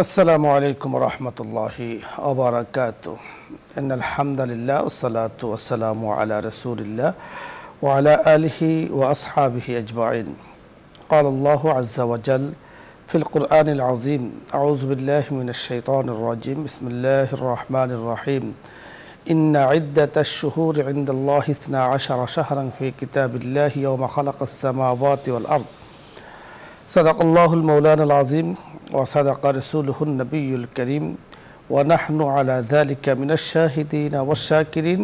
السلام عليكم ورحمة الله وبركاته إن الحمد لله والصلاة والسلام على رسول الله وعلى آله وأصحابه أجمعين قال الله عز وجل في القرآن العظيم أعوذ بالله من الشيطان الرجيم بسم الله الرحمن الرحيم إن عدة الشهور عند الله 12 شهرا في كتاب الله يوم خلق السماوات والأرض صدق الله المولانا العظيم وصدق رسوله النبي الكريم ونحن على ذلك من الشاهدين والشاكرين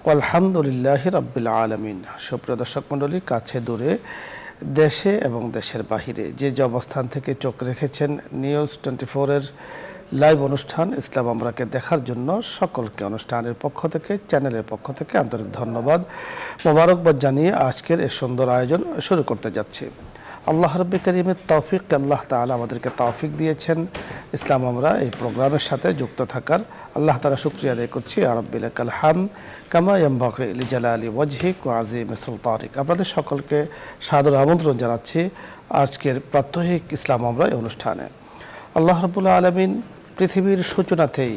والحمد لله رب العالمين। সুপ্রিয় দর্শক মণ্ডলী, কাছে দূরে দেশে এবং দেশের বাহিরে যে অবস্থান থেকে চোখ রেখেছেন নিউজ 24 এর লাইভ অনুষ্ঠান ইসলাম আমরাকে দেখার জন্য সকলকে অনুষ্ঠানের পক্ষ থেকে, চ্যানেলের পক্ষ থেকে আন্তরিক ধন্যবাদ, মোবারকবাদ জানিয়ে আজকের এই সুন্দর আয়োজন শুরু করতে যাচ্ছি। আল্লাহ রাব্বুল কারীমের তৌফিক, আল্লাহ তাআলা আমাদেরকে তৌফিক দিয়েছেন ইসলাম আমরা এই প্রোগ্রামের সাথে যুক্ত থাকার। আল্লাহ তাআলা শুকরিয়া আদায় করছি। ইয়া রাব্বি লাকাল হামদ কামা ইয়ানবাগি লিজালালি ওয়াজহিক ওয়া আযীমি সুলতানিক। আপনাদের সকলকে সাদর আমন্ত্রণ জানাচ্ছি আজকের প্রাত্যহিক ইসলাম আমরা এই অনুষ্ঠানে। আল্লাহ রাব্বুল আলামিন পৃথিবীর সূচনাতেই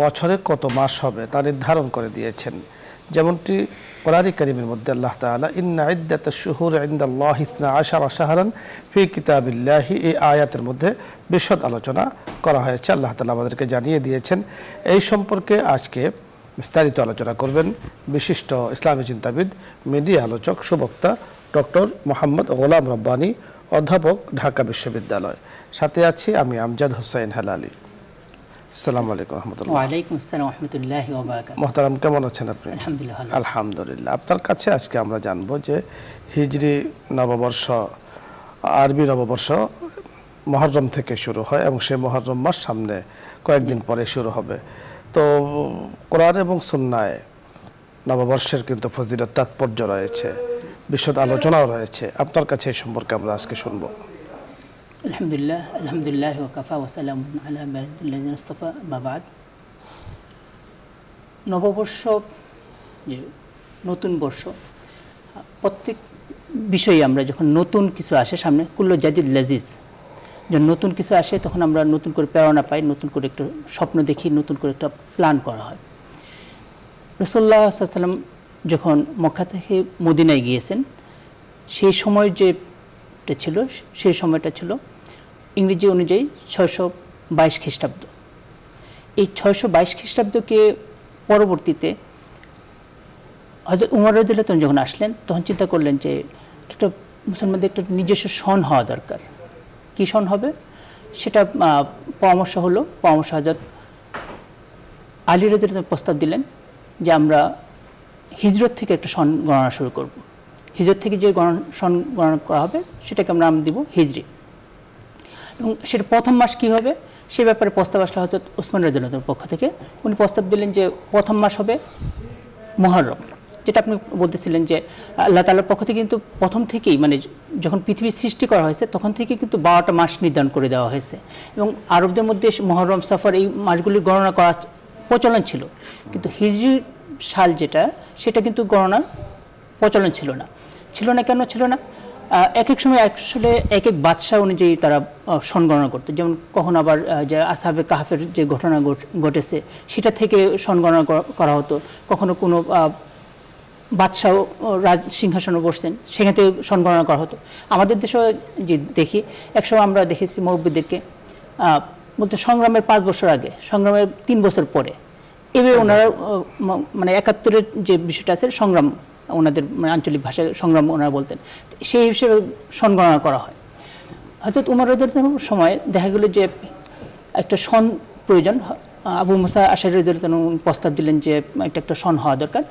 বছরে কত মাস হবে তা নির্ধারণ করে দিয়েছেন। যেমনটি কোরআন কারীমের মধ্যে আল্লাহ তাআলা ইন্না ইদ্দাতাশ শুহুরি ইনদাল্লাহি 12 শাহরান ফি কিতাবিল্লাহি, এই আয়াতের মধ্যে বিশদ আলোচনা করা হয়েছে। আল্লাহ তাআলা আমাদেরকে জানিয়ে দিয়েছেন। এই সম্পর্কে আজকে বিস্তারিত আলোচনা করবেন বিশিষ্ট ইসলামী চিন্তাবিদ, মিডিয়া আলোচক, সুবক্তা ডক্টর মোহাম্মদ গোলাম রব্বানী, অধ্যাপক, ঢাকা বিশ্ববিদ্যালয়। সাথে আছি আমি আমজাদ হোসেন হেলালি। আসসালামু আলাইকুম রাহমাতুল্লাহ। ওয়া আলাইকুম আসসালাম ওয়া রাহমাতুল্লাহি ওয়া বারাকাতুহু। মুহতারাম, কেমন আছেন আপনি? আলহামদুলিল্লাহ। আলহামদুলিল্লাহ। আপনার কাছে আজকে আমরা জানব যে হিজরি নববর্ষ, আরবি নববর্ষ মুহররম থেকে শুরু হয় এবং সেই মুহররম মাস সামনে কয়েকদিন পরে শুরু হবে। তো কোরআন এবং সুন্নায় নববর্ষের কিন্তু ফজিলত, তাৎপর্য রয়েছে, বিশদ আলোচনাও রয়েছে। আপনার কাছে এই সম্পর্কে আমরা আজকে শুনবো। আলহামদুলিল্লাহ, আলহামদুলিল্লাহ ওয়া কাফা ওয়া সালামুন আলা ইবাদিল্লাযিনা ইসতাফা, আম্মা বাদ। নববর্ষ, যে নতুন বর্ষ, প্রত্যেক বিষয়ে আমরা যখন নতুন কিছু আসে সামনে, কুল্লু জাদিদ লাজিজ, যখন নতুন কিছু আসে তখন আমরা নতুন করে প্রেরণা পাই, নতুন করে একটা স্বপ্ন দেখি, নতুন করে একটা প্ল্যান করা হয়। রাসূলুল্লাহ সাল্লাল্লাহু আলাইহি ওয়াসাল্লাম যখন মক্কা থেকে মদিনায় গিয়েছেন, সেই সময় যেটা ছিল, সেই সময়টা ছিল ইংরেজি অনুযায়ী 622 খ্রিস্টাব্দ। এই 622 খ্রিস্টাব্দকে পরবর্তীতে হযরত উমর রাদিয়াল্লাহু আনহু যখন আসলেন, তখন চিন্তা করলেন যে একটা মুসলমানদের একটা নিজস্ব সন হওয়া দরকার। কী সন হবে সেটা পরামর্শ হযরত আলী রাদিয়াল্লাহু আনহু প্রস্তাব দিলেন যে আমরা হিজরত থেকে একটা সন গণনা শুরু করব। হিজরত থেকে যে সন গণনা করা হবে সেটাকে আমরা নাম দিব হিজরি। এবং সেটা প্রথম মাস কী হবে সে ব্যাপারে প্রস্তাব আসলে হযরত ওসমান রাদিয়াল্লাহু আনহুর পক্ষ থেকে। উনি প্রস্তাব দিলেন যে প্রথম মাস হবে মুহররম, যেটা আপনি বলতেছিলেন যে আল্লাহ তাআলার পক্ষ থেকে কিন্তু প্রথম থেকেই, মানে যখন পৃথিবীর সৃষ্টি করা হয়েছে তখন থেকে কিন্তু 12টা মাস নির্ধারণ করে দেওয়া হয়েছে। এবং আরবদের মধ্যে মুহররম, সফর এই মাসগুলির গণনা করা প্রচলন ছিল, কিন্তু হিজরি সাল যেটা, সেটা কিন্তু গণনার প্রচলন ছিল না। কেন ছিল না? এক এক সময় আসলে এক এক বাদশাহ অনুযায়ী তারা সন গণনা করতো। যেমন কখন আবার যে আসহাবে কাহফের যে ঘটনা ঘটেছে সেটা থেকে সন গণনা করা হতো। কখনো কোনো বাদশাহ রাজ সিংহাসনে বসছেন, সেখান থেকে সন গণনা করা হতো। আমাদের দেশেও যে দেখি, একসময় আমরা দেখেছি মুরব্বিদেরকে বলতে সংগ্রামের 5 বছর আগে, সংগ্রামের 3 বছর পরে, এভাবে ওনারা মানে 71-এর যে বিষয়টা আছে সংগ্রাম, ওনাদের মানে আঞ্চলিক ভাষায় সংগ্রাম ওনারা বলতেন, সেই হিসেবে সন গণনা করা হয়। হযরত উমর রাদিয়াল্লাহু আনহুর সময় দেখা গেল যে একটা সন প্রয়োজন। আবু মুসা আশআরী রাদিয়াল্লাহু আনহু প্রস্তাব দিলেন যে একটা সন হওয়া দরকার।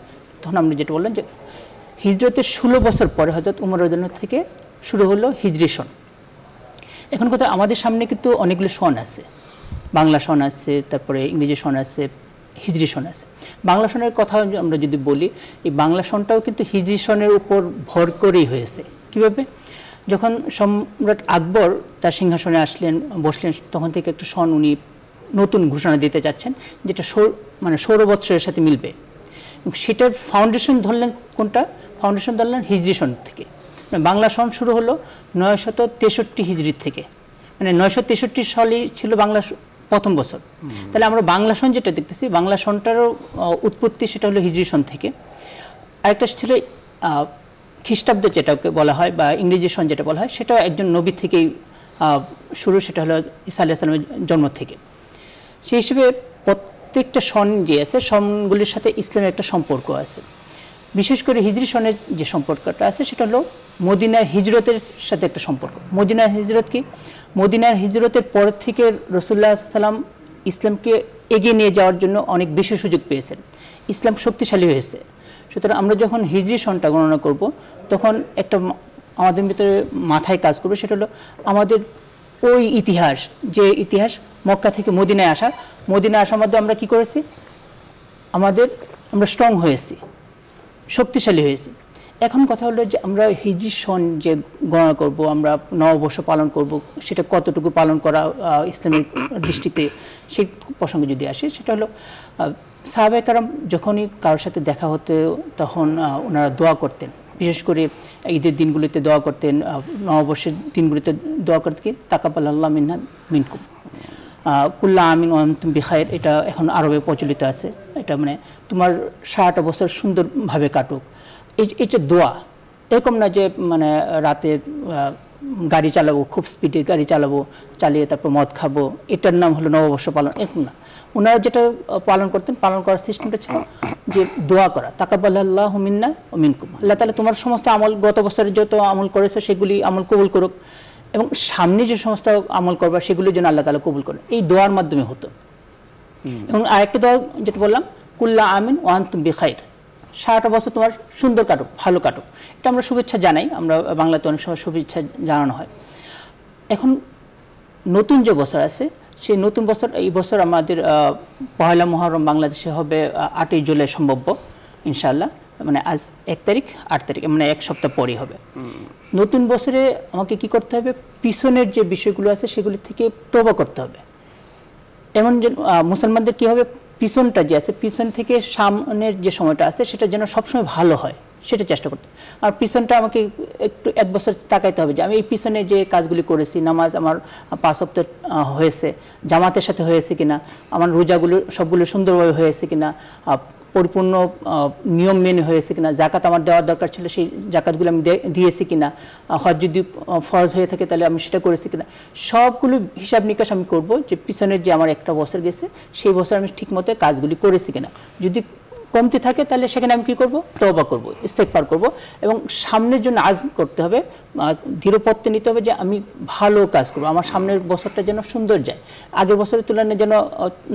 তখন আমরা যেটা বললেন যে হিজরতের 16 বছর পরে হযরত উমর রাদিয়াল্লাহু আনহু থেকে শুরু হলো হিজরি সন। এখন কথা, আমাদের সামনে কিন্তু অনেকগুলো সন আছে, বাংলা সন আছে, তারপরে ইংরেজি সন আছে, হিজরি সন আছে। বাংলা সনের কথা আমরা যদি বলি, এই বাংলা সনটাও কিন্তু হিজরি সনের উপর ভর করেই হয়েছে। কীভাবে? যখন সম্রাট আকবর তার সিংহাসনে বসলেন, তখন থেকে একটা সন উনি নতুন ঘোষণা দিতে চাচ্ছেন, যেটা মানে সৌরবৎসরের সাথে মিলবে। সেটার ফাউন্ডেশন ধরলেন কোনটা? ফাউন্ডেশন ধরলেন হিজরি সন থেকে। বাংলা সন শুরু হলো 963 হিজরির থেকে। মানে 963 সালই ছিল বাংলা প্রথম বছর। তাহলে আমরা বাংলা সন যেটা দেখতেছি, বাংলা সনটারও উৎপত্তি সেটা হলো হিজরি সন থেকে। আরেকটা ছিল খ্রিস্টাব্দ যেটাকে বলা হয় বা ইংরেজি সন যেটা বলা হয়, সেটাও একজন নবী থেকেই শুরু, সেটা হলো ঈসা আলাইহিস সালামের জন্ম থেকে। সেই হিসেবে প্রত্যেকটা সন যে আছে, সনগুলির সাথে ইসলামের একটা সম্পর্ক আছে। বিশেষ করে হিজরি সনের যে সম্পর্কটা আছে সেটা হলো মদিনার হিজরতের সাথে একটা সম্পর্ক। মদিনার হিজরত কি? মদিনার হিজরতের পর থেকে রাসূলুল্লাহ সাল্লাম ইসলামকে এগিয়ে নিয়ে যাওয়ার জন্য অনেক বেশি সুযোগ পেয়েছেন, ইসলাম শক্তিশালী হয়েছে। সুতরাং আমরা যখন হিজরি সনটা গণনা করব, তখন একটা আমাদের ভিতরে মাথায় কাজ করবে, সেটা হলো আমাদের ওই ইতিহাস, যে ইতিহাস মক্কা থেকে মদিনায় আসা, মদিনায় আসার মধ্যে আমরা কি করেছি, আমরা স্ট্রং হয়েছি, শক্তিশালী হয়েছি। এখন কথা হলো যে আমরা হিজরি সন যে গণনা করব, আমরা নববর্ষ পালন করব, সেটা কতটুকু পালন করা ইসলামের দৃষ্টিতে, সেই প্রসঙ্গে যদি আসে, সেটা হলো সাহাবায়ে কেরাম যখনই কারোর সাথে দেখা হতো তখন ওনারা দোয়া করতেন। বিশেষ করে ঈদের দিনগুলিতে দোয়া করতেন, নববর্ষের দিনগুলিতে দোয়া করতেন, তাকাব্বালাল্লাহু মিন্না মিনকুম, কুল্লা আমিন ওয়া আনতুম বিখাইর। এটা এখন আরবে প্রচলিত আছে। এটা মানে তোমার সারাটা বছর সুন্দরভাবে কাটুক, এটা দোয়া। এরকম না যে মানে রাতে গাড়ি চালাবো, খুব স্পিডে গাড়ি চালাবো, চালিয়ে তারপর মদ খাবো, এটার নাম হলো নববর্ষ পালন, এরকম না। ওনারা যেটা পালন করতেন, পালন করার সিস্টেমটা ছিল যে দোয়া করা, তাকাব্বালাল্লাহু মিন্না ওয়া মিনকুম, আল্লাহ তাআলা তোমার সমস্ত আমল, গত বছরে যত আমল করেছো সেগুলি আমল কবুল করুক, এবং সামনে যে সমস্ত আমল করবা সেগুলির জন্য আল্লাহ তাআলা কবুল করেন। এই দোয়ার মাধ্যমে হতো। এবং আরেকটা দোয়া যেটা বললাম, কুল্লা আমিন ওয়া আনতুম বিখাইর, সারাটা বছর তোমার সুন্দর কাটুক, ভালো কাটুক। এটা আমরা শুভেচ্ছা জানাই, আমরা বাংলাতে অনেক সময় শুভেচ্ছা জানানো হয়। এখন নতুন যে বছর আছে, সেই নতুন বছর, এই বছর আমাদের পহেলা মুহররম বাংলাদেশে হবে 8ই জুলাই সম্ভাব্য ইনশাআল্লাহ, মানে আজ 1 তারিখ, 8 তারিখ, মানে এক সপ্তাহ পরই হবে। নতুন বছরে আমাকে কি করতে হবে, পিছনের যে বিষয়গুলো আছে সেগুলি থেকে তওবা করতে হবে। এমন যে মুসলমানদের কি হবে, পিছনটা যে আছে, পিছন থেকে সামনের যে সময়টা আছে সেটা যেন সবসময় ভালো হয়, সেটা চেষ্টা করতে। আর পিছনটা আমাকে একটু 1 বছর তাকাইতে হবে যে আমি এই পিছনে যে কাজগুলি করেছি, নামাজ আমার 5 ওয়াক্ত হয়েছে, জামাতের সাথে হয়েছে কিনা, আমার রোজাগুলো সবগুলো সুন্দরভাবে হয়েছে কিনা, পরিপূর্ণ নিয়ম মেনে হয়েছে কিনা, জাকাত আমার দেওয়ার দরকার ছিল সেই জাকাতগুলো আমি দিয়েছি কিনা, হজ যদি ফরজ হয়ে থাকে তাহলে আমি সেটা করেছি কিনা, সবগুলো হিসাব নিকাশ আমি করব যে পিছনের যে আমার একটা বছর গেছে সেই বছর আমি ঠিকমতো কাজগুলি করেছি কিনা। যদি কমতি থাকে তাহলে সেখানে আমি কি করব, তওবা করব, ইস্তেগফার করব, এবং সামনের জন্য আজম করতে হবে, দৃঢ়পত্তে নিতে হবে যে আমি ভালো কাজ করব, আমার সামনের বছরটা যেন সুন্দর যায়, আগের বছরের তুলনায় যেন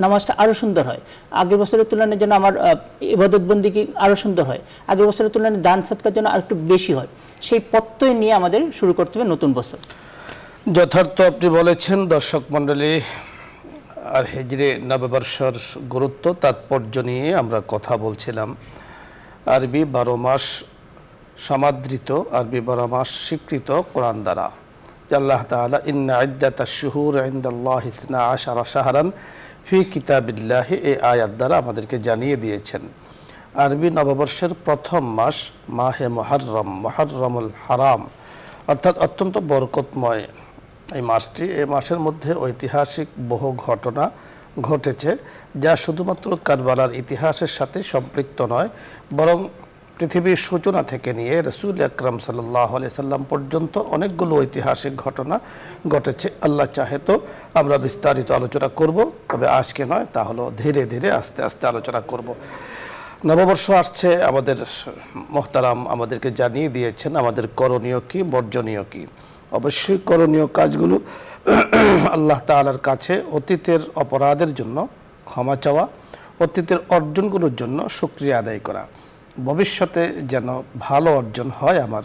নামাজটা আরও সুন্দর হয়, আগের বছরের তুলনায় যেন আমার ইবাদত বন্দেগী আরও সুন্দর হয়, আগের বছরের তুলনায় দান সদকার জন্য আর একটু বেশি হয়। সেই প্রত্যয় নিয়ে আমাদের শুরু করতে হবে নতুন বছর। যথার্থ আপনি বলেছেন। দর্শক মণ্ডলী, আর হিজরি নববর্ষর গুরুত্ব, তাৎপর্য নিয়ে আমরা কথা বলছিলাম। আরবি 12 মাস সমাদৃত, আরবি 12 মাস স্বীকৃত কোরআন দ্বারা। আল্লাহ তাআলা ইন্না ইদ্দাতাশ শুহুর ইনদাল্লাহি 12 শাহরান ফি কিতাবিল্লাহি, এই আয়াত দ্বারা আমাদেরকে জানিয়ে দিয়েছেন আরবি নববর্ষের প্রথম মাস মাহে মুহররম, মুহররমুল হারাম, অর্থাৎ অত্যন্ত বরকতময় এই মাসটি। এই মাসের মধ্যে ঐতিহাসিক বহু ঘটনা ঘটেছে যা শুধুমাত্র কারবালার ইতিহাসের সাথে সম্পৃক্ত নয়, বরং পৃথিবীর সূচনা থেকে নিয়ে রাসূল আকরাম সাল্লাল্লাহু আলাইহি সাল্লাম পর্যন্ত অনেকগুলো ঐতিহাসিক ঘটনা ঘটেছে। আল্লাহ চাহে তো আমরা বিস্তারিত আলোচনা করব, তবে আজকে নয়, তা হলো ধীরে ধীরে আস্তে আস্তে আলোচনা করব। নববর্ষ আসছে, আমাদের মোহতারাম আমাদেরকে জানিয়ে দিয়েছেন আমাদের করণীয় কি, বর্জনীয় কি। অবশ্যই করণীয় কাজগুলো আল্লাহ তাআলার কাছে অতীতের অপরাধের জন্য ক্ষমা চাওয়া, অতীতের অর্জনগুলোর জন্য শুকরিয়া আদায় করা, ভবিষ্যতে যেন ভালো অর্জন হয়, আমার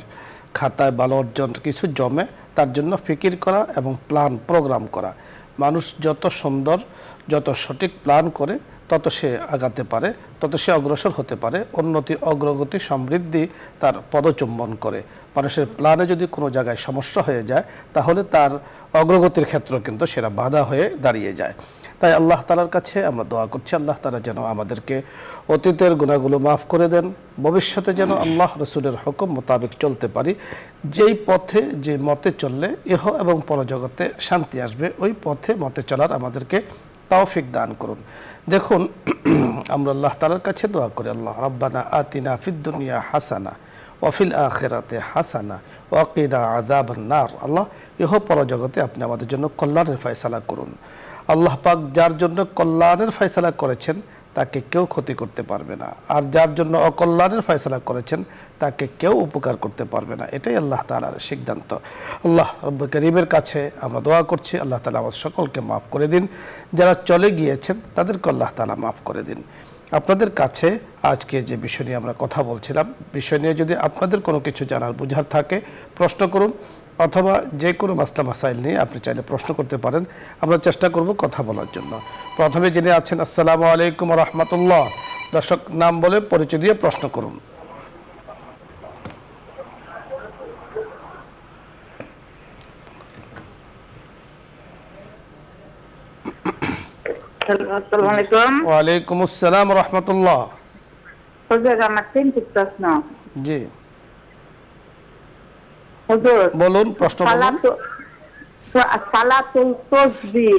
খাতায় ভালো অর্জন কিছু জমে, তার জন্য ফিকির করা এবং প্ল্যান প্রোগ্রাম করা। মানুষ যত সুন্দর, যত সঠিক প্ল্যান করে তত সে আগাতে পারে, তত সে অগ্রসর হতে পারে, উন্নতি, অগ্রগতি, সমৃদ্ধি তার পদচুম্বন করে। মানুষের প্ল্যানে যদি কোনো জায়গায় সমস্যা হয়ে যায় তাহলে তার অগ্রগতির ক্ষেত্র কিন্তু সেটা বাধা হয়ে দাঁড়িয়ে যায়। তাই আল্লাহ তাআলার কাছে আমরা দোয়া করছি আল্লাহ তাআলা যেন আমাদেরকে অতীতের গুনাহগুলো মাফ করে দেন, ভবিষ্যতে যেন আল্লাহ রাসূলের হুকুম মোতাবেক চলতে পারি, যেই পথে যে মতে চললে ইহ এবং পরজগতে শান্তি আসবে ওই পথে মতে চলার আমাদেরকে তৌফিক দান করুন। দেখুন আমরা আল্লাহ তাআলার কাছে দোয়া করি, আল্লাহ রাব্বানা আতিনা ফিদ দুনিয়া হাসানা ওয়া ফিল আখিরাতি হাসানা ওয়া কিনা আযাবান নার। আল্লাহ ইহ পরজগতে আপনি আমাদের জন্য কল্যাণের ফয়সালা করুন। আল্লাহ পাক যার জন্য কল্যাণের ফয়সালা করেছেন তাকে কেউ ক্ষতি করতে পারবে না, আর যার জন্য অকল্যাণের ফয়সালা করেছেন তাকে কেউ উপকার করতে পারবে না। এটাই আল্লাহ তাআলার সিদ্ধান্ত। আল্লাহ রব্বুল কারীমের কাছে আমরা দোয়া করছি আল্লাহ তাআলা আমাদের সকলকে মাফ করে দিন, যারা চলে গিয়েছেন তাদেরকে আল্লাহ তাআলা মাফ করে দিন। আপনাদের কাছে আজকে যে বিষয় নিয়ে আমরা কথা বলছিলাম, বিষয় নিয়ে যদি আপনাদের কোনো কিছু জানার বোঝার থাকে প্রশ্ন করুন, অথবা যে কোনো মাসলা মাসাইল নিয়ে আপনি চাইলে প্রশ্ন করতে পারেন, আমরা চেষ্টা করব কথা বলার জন্য। প্রথমে যিনি আছেন, আসসালামু আলাইকুম ওয়া রাহমাতুল্লাহ। দর্শক নাম বলে পরিচয় দিয়ে প্রশ্ন করুন। আসসালামু আলাইকুম। ওয়া আলাইকুম আসসালাম ওয়া রাহমাতুল্লাহ। হুজুর আমার তিনটি প্রশ্ন। জি হুজুর বলুন, প্রশ্ন বলুন। সালাতুল তাসবিহ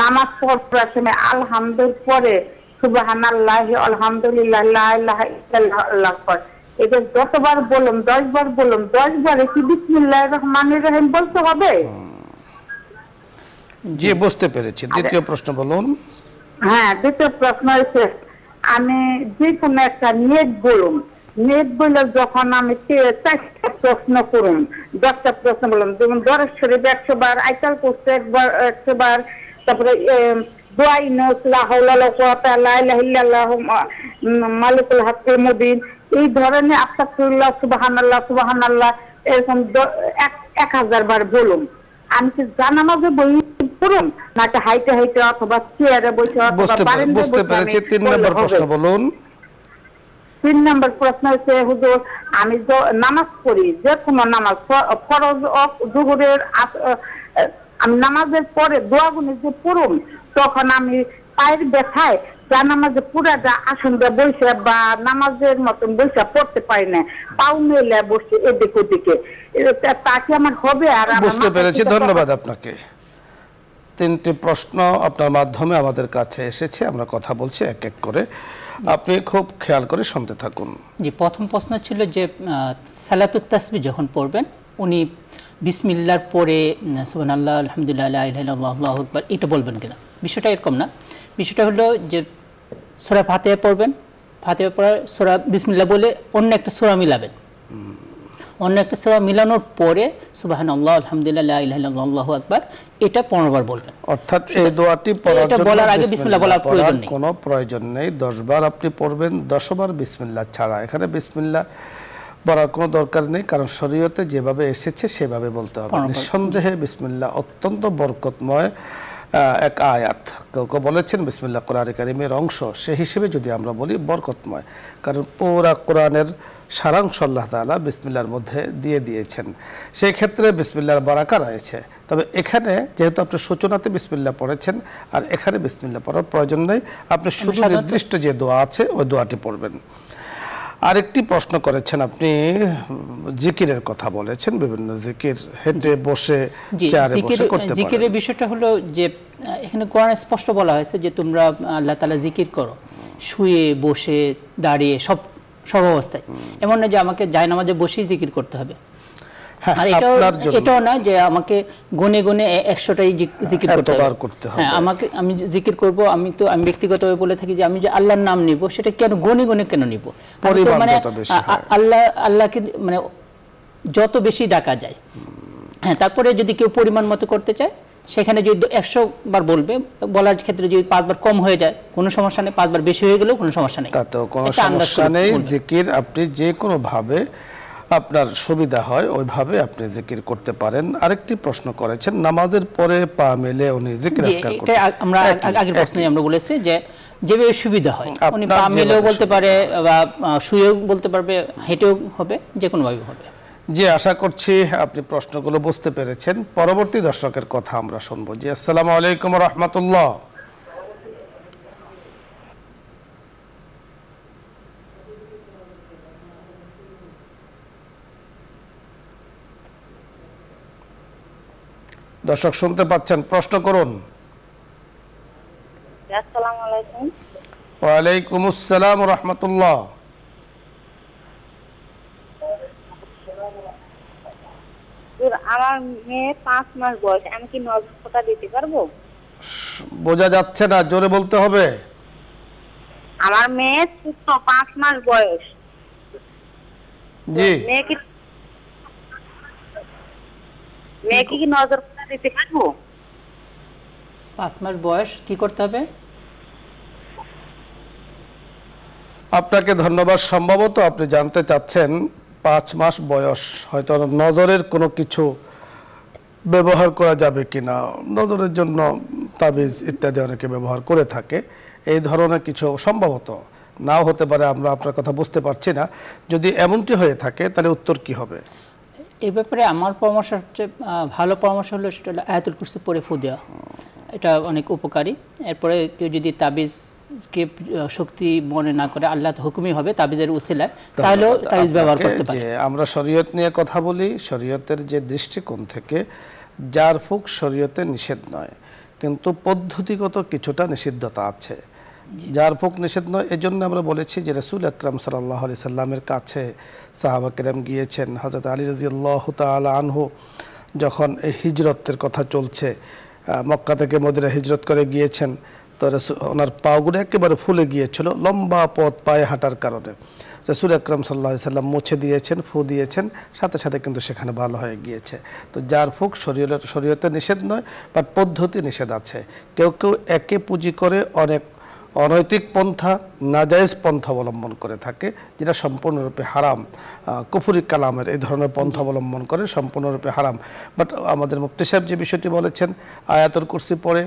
নামাজ পড়ার সময় আলহামদুলিল্লাহ পরে সুবহানাল্লাহি আলহামদুলিল্লাহ লা ইলাহা ইল্লাল্লাহ আল্লাহু আকবার, এটা যতবার বললাম 10 বার বললাম, 10 বারে কি বিসমিল্লাহির রহমানির রহিম বলতে হবে? জি বুঝতে পেরেছি। দ্বিতীয় প্রশ্ন বলুন। হ্যাঁ, দ্বিতীয় প্রশ্ন হচ্ছে আমি যে কোনো একটা নিয়ত বলুন, নিয়ত বলে যখন আমি 4টা প্রশ্ন করুন, 10টা প্রশ্ন বললাম, যেমন দরজ শরীফ 100 বার, আয়াতুল কুরসি 100 বার, তারপরে দোয়াই নস লা হাওলা ওয়ালা কুওয়াতা ইল্লা বিল্লাহ মালিকুল হাক্কিল মুবিন, এই ধরনের আস্তাগফিরুল্লাহ সুবহানাল্লাহ সুবহানাল্লাহ এরকম 1000 বার বলুন। আমি কি জানামাজে বই পড়ুন নাকি হাইটে হাইটে অথবা চেয়ারে বসে অথবা বারান্দায় বসে? বুঝতে পেরেছি। 3 নম্বর প্রশ্ন বলুন। 3 নম্বর প্রশ্ন হচ্ছে হুজুর আমি নামাজ পড়ি, যে কোনো নামাজ ফরজ যোহরের আমি নামাজের পরে দোয়াগুলো যে পড়ুন, তখন আমি পায়ের ব্যথায় নামাজে পুরাটা আসন দিয়ে বসে বা নামাজের মতন বসে পড়তে পারি না, পাও মেলে বসে এদিক ওদিকে, তাকে আমার হবে? আর বুঝতে পেরেছি, ধন্যবাদ আপনাকে। 3টি প্রশ্ন আপনার মাধ্যমে আমাদের কাছে এসেছে, আমরা কথা বলছি এক এক করে, আপনি খুব খেয়াল করে শুনতে থাকুন। জি, প্রথম প্রশ্ন ছিল যে সালাতুত তাসবিহ যখন পড়বেন উনি বিসমিল্লাহর পরে সুবহানাল্লাহ আলহামদুলিল্লাহ লা ইলাহা ইল্লাল্লাহ আল্লাহু আকবার এটা বলবেন কিনা। বিষয়টা এরকম না, বিষয়টা হলো যে সূরা ফাতিহা পড়বেন, ফাতিহা পড়ার সূরা বিসমিল্লাহ বলে অন্য একটা সূরা মিলাবেন, অন্য একটা সূরা মিলানোর পরে সুবহানাল্লাহ আলহামদুলিল্লাহ লা ইলাহা ইল্লাল্লাহ আল্লাহু আকবার এটা 15 বার বলবেন। অর্থাৎ এই দোয়াটি পড়ার জন্য বলার আগে বিসমিল্লাহ বলার প্রয়োজন নেই, কোনো প্রয়োজন নেই। 10 বার আপনি পড়বেন, 10 বার বিসমিল্লাহ ছাড়া। এখানে বিসমিল্লাহ বলার কোনো দরকার নেই, কারণ শরীয়তে যেভাবে এসেছে সেভাবে বলতে হবে। নিঃসন্দেহে বিসমিল্লাহ অত্যন্ত বরকতময় এক আয়াত। কেউ কেউ বলেছেন বিসমিল্লাহ কোরআনে কারিমের অংশ, সেই হিসেবে যদি আমরা বলি বরকতময়, কারণ পুরা কোরআনের সারাংশ আল্লাহ তাআলা বিসমিল্লাহর মধ্যে দিয়ে দিয়েছেন। সেই ক্ষেত্রে বিসমিল্লাহর বারাকা রয়েছে। তবে এখানে যেহেতু আপনি সূচনাতে বিসমিল্লাহ পড়েছেন, আর এখানে বিসমিল্লাহ পড়ার প্রয়োজন নেই, আপনি শুধু নির্দিষ্ট যে দোয়া আছে ওই দোয়াটি পড়বেন। আরেকটি প্রশ্ন করেছেন আপনি, জিকিরের কথা বলেছেন, বিভিন্ন জিকির হেঁটে বসে চেয়ারে বসে করতে পারেন। জিকিরের বিষয়টা হলো যে এখানে কোরআনে স্পষ্ট বলা হয়েছে যে তোমরা আল্লাহ তাআলা জিকির করো শুয়ে বসে দাঁড়িয়ে সব অবস্থায়। এমন না যে আমাকে জায়নামাজে বসেই জিকির করতে হবে, আর এটাও না যে আমাকে গনে গনে 100টাই জিকির করতে হবে। হ্যাঁ, আমি জিকির করব, আমি ব্যক্তিগতভাবে বলে থাকি যে আমি যে আল্লাহর নাম নিব সেটা কেন গনে গনে কেন নিব? মানে আল্লাহকে মানে যত বেশি ডাকা যায়। হ্যাঁ, তারপরে যদি কেউ পরিমাণ মতো করতে চায় সেখানে যদি 100 বার বলবে, বলার ক্ষেত্রে যদি 5 বার কম হয়ে যায় কোনো সমস্যা নেই, 5 বার বেশি হয়ে গেলেও কোনো সমস্যা নেই, তাতেও কোনো সমস্যা নেই। জিকির আপনি যে কোনো ভাবে আপনার সুবিধা হয় ওইভাবে আপনি জিকির করতে পারেন। আরেকটি প্রশ্ন করেছেন, নামাজের পরে পা মেলে উনি জিকির আজকার করতে, আমরা আগের প্রশ্নে আমরা বলেছি যে যেভাবে সুবিধা হয়, উনি পা মেলেও বলতে পারে বা শুয়েও বলতে পারবে, হেঁটেও হবে, যে কোনো ভাবে হবে। জি, আশা করছি আপনি প্রশ্নগুলো বুঝতে পেরেছেন। পরবর্তী দর্শকের কথা আমরা শুনবো। জি, আসসালামু আলাইকুম ওয়া রাহমাতুল্লাহ। দর্শক শুনতে পাচ্ছেন, প্রশ্ন করুন। আসসালামু আলাইকুম। ওয়ালাইকুম আসসালাম ওয়া রাহমাতুল্লাহ। আমার মেয়ে 5 মাস বয়স, আমি কি নজর ফোঁটা দিতে পারবো? বোঝা যাচ্ছে না, জোরে বলতে হবে। আমার মেয়ে 5 মাস বয়স। জি, মেয়েকে কি নজর ফোঁটা দিতে পারবো? 5 মাস বয়স, কি করতে হবে? আপনাকে ধন্যবাদ। সম্ভবত আপনি জানতে চাচ্ছেন 5 মাস বয়স, হয়তো নজরের কোনো কিছু ব্যবহার করা যাবে কিনা। নজরের জন্য তাবিজ ইত্যাদি অনেকে ব্যবহার করে থাকে, এই ধরনের কিছু সম্ভবত নাও হতে পারে। আমরা আপনার কথা বুঝতে পারছি না। যদি এমনটি হয়ে থাকে তাহলে উত্তর কি হবে? এই ব্যাপারে আমার পরামর্শ হচ্ছে, ভালো পরামর্শ হলো সেটা হলো আয়াতুল কুরসি পড়ে ফু দেওয়া। এটা অনেক উপকারী। এরপরে কেউ যদি তাবিজকে শক্তি মনে না করে, আল্লাহ হুকুমই হবে তাবিজের উসিলায়, তাহলেও তাবিজ ব্যবহার করতে পারে। যে আমরা শরীয়ত নিয়ে কথা বলি, শরীয়তের যে দৃষ্টিকোণ থেকে জার ফুক শরীয়তে নিষেধ নয়, কিন্তু পদ্ধতিগত কিছুটা নিষিদ্ধতা আছে। জার ফুক নিষেধ নয়, এজন্য আমরা বলেছি যে রাসূল আকরাম সাল্লাল্লাহু আলাইহি সাল্লামের কাছে সাহাবা কেরাম গিয়েছেন। হযরত আলী রাদিয়াল্লাহু তাআলা আনহু যখন এই হিজরতের কথা চলছে, মক্কা থেকে মদিনা হিজরত করে গিয়েছেন, তো ওনার পাগুলো একেবারে ফুলে গিয়েছিল লম্বা পথ পায়ে হাঁটার কারণে। রাসূল আকরাম সাল্লাল্লাহু আলাইহি সাল্লাম মুছে দিয়েছেন, ফু দিয়েছেন, সাথে সাথে কিন্তু সেখানে ভালো হয়ে গিয়েছে। তো জার ফুক শরীয়তে নিষেধ নয়, বাট পদ্ধতি নিষেধ আছে। কেউ কেউ একে পুঁজি করে অনেক অনৈতিক পন্থা, নাজায়েজ পন্থা অবলম্বন করে থাকে, যেটা সম্পূর্ণরূপে হারাম। কুফরি কালামের এই ধরনের পন্থা অবলম্বন করে সম্পূর্ণরূপে হারাম। বাট আমাদের মুফতি সাহেব যে বিষয়টি বলেছেন, আয়াতুল কুরসি পড়ে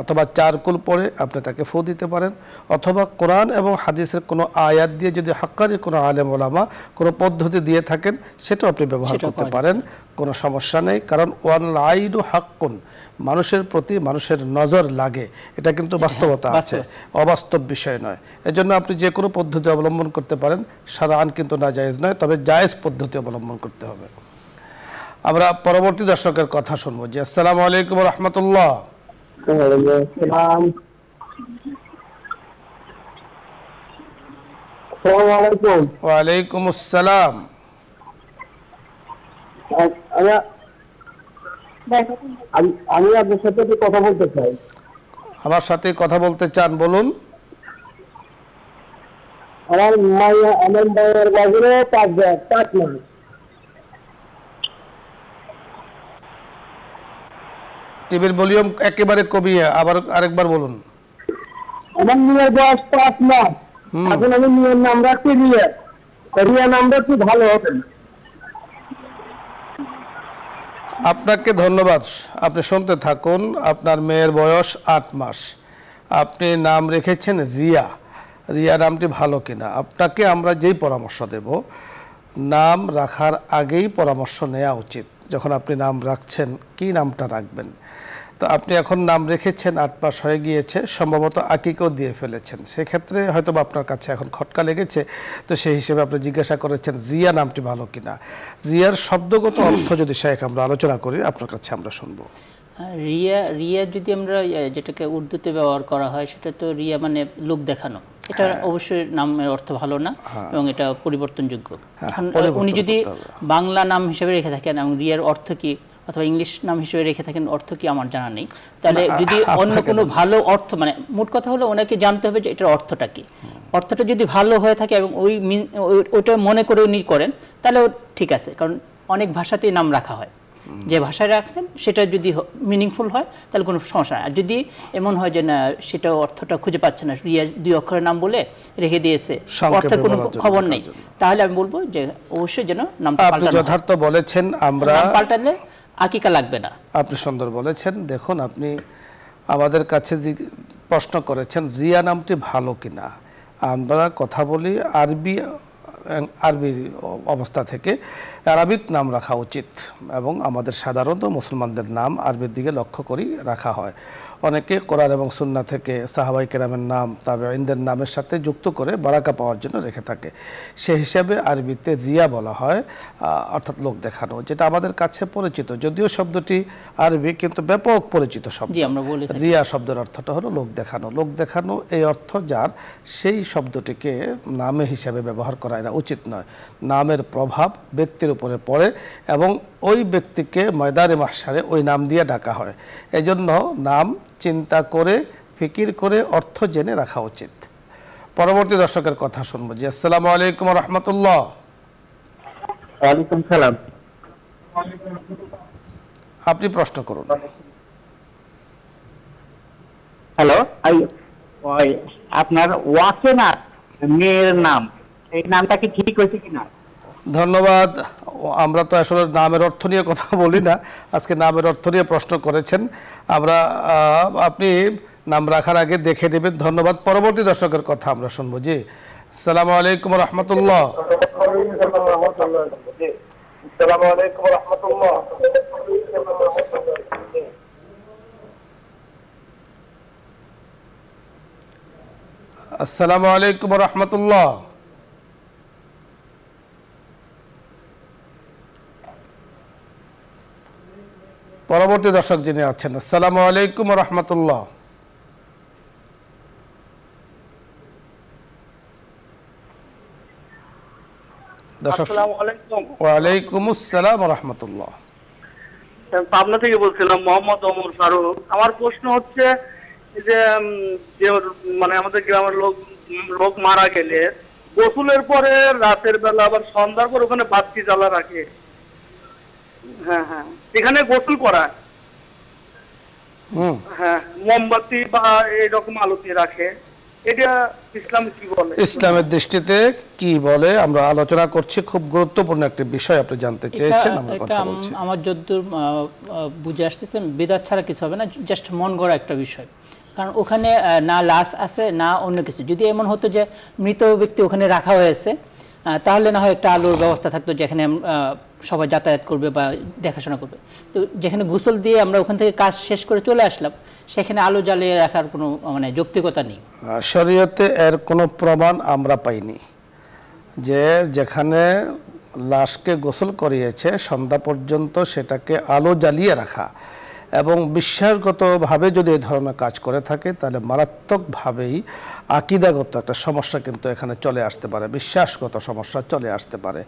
অথবা চারকুল পড়ে আপনি তাকে ফু দিতে পারেন, অথবা কোরআন এবং হাদিসের কোনো আয়াত দিয়ে যদি হাক্কানি কোনো আলেম ওলামা কোনো পদ্ধতি দিয়ে থাকেন, সেটাও আপনি ব্যবহার করতে পারেন, কোনো সমস্যা নেই। কারণ ওয়াল আইনু হাক্কুন, মানুষের প্রতি মানুষের নজর লাগে, এটা কিন্তু বাস্তবতা আছে, অবাস্তব বিষয় নয়। এজন্য আপনি যে কোনো পদ্ধতি অবলম্বন করতে পারেন, শারআন কিন্তু নাজায়েজ নয়, তবে জায়েজ পদ্ধতি অবলম্বন করতে হবে। আমরা পরবর্তী দর্শকের কথা শুনবো। জি, আসসালামু আলাইকুম ওয়া রাহমাতুল্লাহ। ওয়ালাইকুম আসসালাম। আমি আপনার সাথে কথা বলতে চাই। আমার সাথে কথা বলতে চান, বলুন। আমার মায়ের বাজারে 5 মাস। টিভির ভলিউম একেবারে কমিয়ে আবার আরেকবার বলুন। আমার মেয়ের বয়স 5 মাস। এখন আমি মেয়ের নাম রাখছি রিয়া। রিয়া নামটা কি ভালো হবে? আপনাকে ধন্যবাদ। আপনি শুনতে থাকুন। আপনার মেয়ের বয়স 8 মাস, আপনি নাম রেখেছেন রিয়া। রিয়া নামটি ভালো কিনা আপনাকে আমরা যেই পরামর্শ দেব, নাম রাখার আগেই পরামর্শ নেওয়া উচিত। যখন আপনি নাম রাখছেন, কি নামটা রাখবেন? তো আপনি এখন নাম রেখেছেন, 8 মাস হয়ে গিয়েছে, সম্ভবত আকিকাও দিয়ে ফেলেছেন, সেক্ষেত্রে হয়তো আপনার কাছে এখন খটকা লেগেছে। তো সেই হিসেবে আপনি জিজ্ঞাসা করেছেন রিয়া নামটি ভালো কিনা। রিয়ার শব্দগত অর্থ যদি শেখ আমরা আলোচনা করি, আপনার কাছে আমরা শুনবো। রিয়া যদি আমরা যেটাকে উর্দুতে ব্যবহার করা হয়, সেটা তো রিয়া মানে লোক দেখানো। এটা অবশ্যই নামের অর্থ ভালো না, এবং এটা পরিবর্তনযোগ্য। এখন উনি যদি বাংলা নাম হিসেবে রেখে থাকেন এবং রিয়ার অর্থ কি, অথবা ইংলিশ নাম হিসেবে রেখে থাকেন, অর্থ কি আমার জানা নেই। তাহলে যদি অন্য কোনো ভালো অর্থ, মানে মোট কথা হলো ওনাকে জানতে হবে যে এটার অর্থটা কি। অর্থটা যদি ভালো হয়ে থাকে এবং ওইটা মনে করে উনি করেন, তাহলে ঠিক আছে। কারণ অনেক ভাষাতেই নাম রাখা হয়, যে ভাষায় রাখছেন সেটা যদি মিনিংফুল হয় তাহলে কোনো সমস্যা নেই। আর যদি এমন হয় যে না, সেটা অর্থটা খুঁজে পাচ্ছে না, রিয়া 2 অক্ষরের নাম বলে রেখে দিয়েছে, অর্থের কোনো খবর নেই, তাহলে আমি বলবো যে অবশ্যই যেন নামটা পাল্টানো হয়। যথার্থ বলেছেন, আমরা নাম পাল্টালে আকিকা লাগবে না। আপনি সুন্দর বলেছেন। দেখুন, আপনি আমাদের কাছে যে প্রশ্ন করেছেন রিয়া নামটি ভালো কিনা, আমরা কথা বলি আরবি অবস্থা থেকে। আরবিক নাম রাখা উচিত, এবং আমাদের সাধারণত মুসলমানদের নাম আরবির দিকে লক্ষ্য করি রাখা হয়। অনেকে কোরআন এবং সুন্নাহ থেকে সাহাবায়ে কেরামের নাম তাবেঈনদের নামের সাথে যুক্ত করে বারাকা পাওয়ার জন্য রেখে থাকে। সেই হিসাবে আরবিতে রিয়া বলা হয়, অর্থাৎ লোক দেখানো, যেটা আমাদের কাছে পরিচিত, যদিও শব্দটি আরবি কিন্তু ব্যাপক পরিচিত শব্দ। রিয়া শব্দের অর্থটা হলো লোক দেখানো। লোক দেখানো এই অর্থ যার, সেই শব্দটিকে নামে হিসাবে ব্যবহার করা এটা উচিত নয়। নামের প্রভাব ব্যক্তির উপরে পড়ে এবং ওই ব্যক্তিকে ময়দানে মাহশারে ওই নাম দিয়ে ডাকা হয়। এজন্য নাম চিন্তা করে ফিকির করে অর্থ জেনে রাখা উচিত। পরবর্তী দর্শকের কথা শুনবো। জি, আসসালামু আলাইকুম ওয়া রাহমাতুল্লাহ। ওয়ালাইকুম সালাম। আপনি প্রশ্ন করুন। হ্যালো, আপনার ওয়াসেনা মেয়ের নাম, এই নামটা কি ঠিক হয়েছে কিনা? ধন্যবাদ। আমরা তো আসলে নামের অর্থ নিয়ে কথা বলি না, আজকে নামের অর্থ নিয়ে প্রশ্ন করেছেন। আমরা আপনি নাম রাখার আগে দেখে নেবেন। ধন্যবাদ। পরবর্তী দর্শকের কথা আমরা শুনবো। জি, আসসালামু আলাইকুম ওয়া রাহমাতুল্লাহ। আসসালামু আলাইকুম ওয়া রাহমাতুল্লাহ। পরবর্তী দর্শক যিনি আছেন, আসসালামু আলাইকুম ওয়া রাহমাতুল্লাহ। দর্শক, ওয়ালাইকুম আসসালাম ওয়া রাহমাতুল্লাহ। পাবনা থেকে বলছিলাম, মোহাম্মদ ওমর ফারুক। আমার প্রশ্ন হচ্ছে যে মানে আমাদের গ্রামের লোক মারা গেলে গোসলের পরে রাতের বেলা আবার সন্ধ্যার পর ওখানে বাতি জ্বালা রাখে। হ্যাঁ হ্যাঁ, এখানে গোসল করা, হ্যাঁ, মোমবাতি বা এইরকম আলোতে রাখে। এটা ইসলাম কি বলে? ইসলামের দৃষ্টিতে কি বলে আমরা আলোচনা করছি। খুব গুরুত্বপূর্ণ একটা বিষয় আপনি জানতে চেয়েছেন, আমরা কথা বলছি। আমার যতদূর বুঝে আসতেছে, বিদআত ছাড়া কিছু হবে না, জাস্ট মন গড়া একটা বিষয়। কারণ ওখানে না লাশ আছে না অন্য কিছু। যদি এমন হতো যে মৃত ব্যক্তি ওখানে রাখা হয়েছে, তাহলে না হয় একটা আলোর ব্যবস্থা থাকতো যেখানে সবাই যাতায়াত করবে বা দেখাশোনা করবে। তো যেখানে গোসল দিয়ে আমরা ওখান থেকে কাজ শেষ করে চলে আসলাম, সেখানে আলো জ্বালিয়ে রাখার কোনো মানে যৌক্তিকতা নেই। শরীয়তে এর কোনো প্রমাণ আমরা পাইনি যে যেখানে লাশকে গোসল করিয়েছে সন্ধ্যা পর্যন্ত সেটাকে আলো জ্বালিয়ে রাখা, এবং বিশ্বাসগতভাবে যদি এই ধরনের কাজ করে থাকে তাহলে মারাত্মকভাবেই আকীদাগত একটা সমস্যা কিন্তু এখানে চলে আসতে পারে, বিশ্বাসগত সমস্যা চলে আসতে পারে।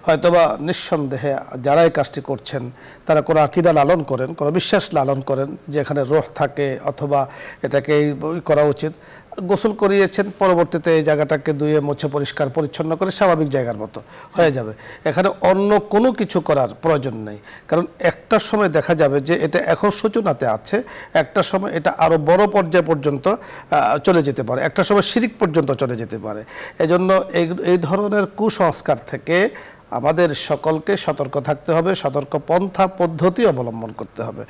হয়তোবা নিঃসন্দেহে যারা এই কাজটি করছেন তারা কোনো আকীদা লালন করেন, কোনো বিশ্বাস লালন করেন যে এখানে রূহ থাকে, অথবা এটাকে করা উচিত। গোসল করিয়েছেন, পরবর্তীতে এই জায়গাটাকে ধুয়ে মুছে পরিষ্কার পরিচ্ছন্ন করে স্বাভাবিক জায়গার মতো হয়ে যাবে। এখানে অন্য কোনো কিছু করার প্রয়োজন নেই, কারণ একটা সময় দেখা যাবে যে এটা এখন সূচনাতে আছে, একটা সময় এটা আরও বড় পর্যায় পর্যন্ত চলে যেতে পারে, একটা সময় শিরিক পর্যন্ত চলে যেতে পারে। এজন্য এই ধরনের কুসংস্কার থেকে আমাদের সকলকে সতর্ক থাকতে হবে, সতর্ক পন্থা পদ্ধতি অবলম্বন করতে হবে।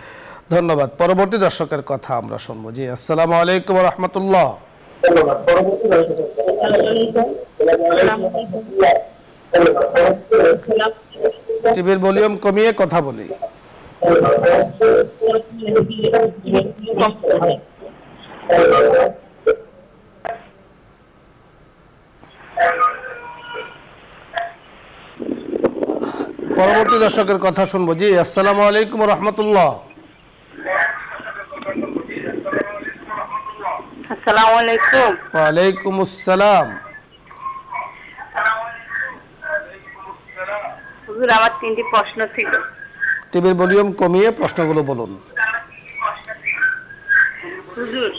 ধন্যবাদ। পরবর্তী দর্শকের কথা আমরা শুনবো। জি, আসসালামু আলাইকুম ওয়া রাহমাতুল্লাহ। টিভির ভলিউম কমিয়ে কথা বলি। পরবর্তী দর্শকের কথা শুনবো। জি, আসসালামু আলাইকুম ওয়া রাহমাতুল্লাহ। আসসালামু আলাইকুম। ওয়ালাইকুম আসসালাম। হুজুর, আমার তিনটি প্রশ্ন ছিল। টিভির ভলিউম কমিয়ে প্রশ্নগুলো বলুন। হুজুর,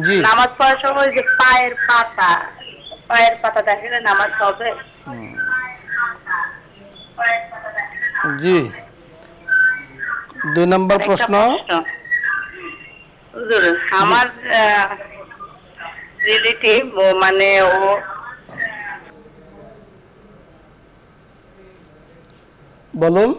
জি, নামাজ পড়ার সময় যে পায়ের পাতা দেখলে নামাজ হবে? জি। 2 নম্বর প্রশ্ন। হুজুর, আমার রিলেটিভ মানে ও বলুন।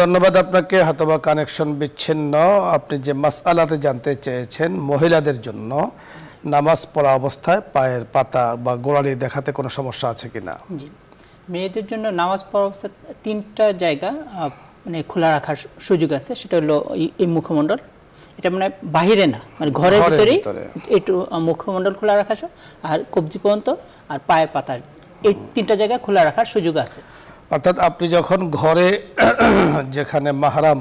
ধন্যবাদ আপনাকে। হয়তোবা কানেকশন বিচ্ছিন্ন। আপনি যে মাসআলাটি জানতে চেয়েছেন, মহিলাদের জন্য নামাজ পড়া অবস্থায় পায়ের পাতা বা গোড়ালি দেখাতে কোনো সমস্যা আছে কিনা? জি, মেয়েদের জন্য নামাজ পড়া অবস্থায় 3টা জায়গা মানে খোলা রাখার সুযোগ আছে, সেটা হলো এই মুখমণ্ডল। এটা মানে বাহিরে না, মানে ঘরের ভিতরেই একটু মুখমণ্ডল খোলা রাখা, আর কবজি পর্যন্ত আর পায়ের পাতা, এই 3টা জায়গায় খোলা রাখার সুযোগ আছে। অর্থাৎ আপনি যখন ঘরে যেখানে মাহরাম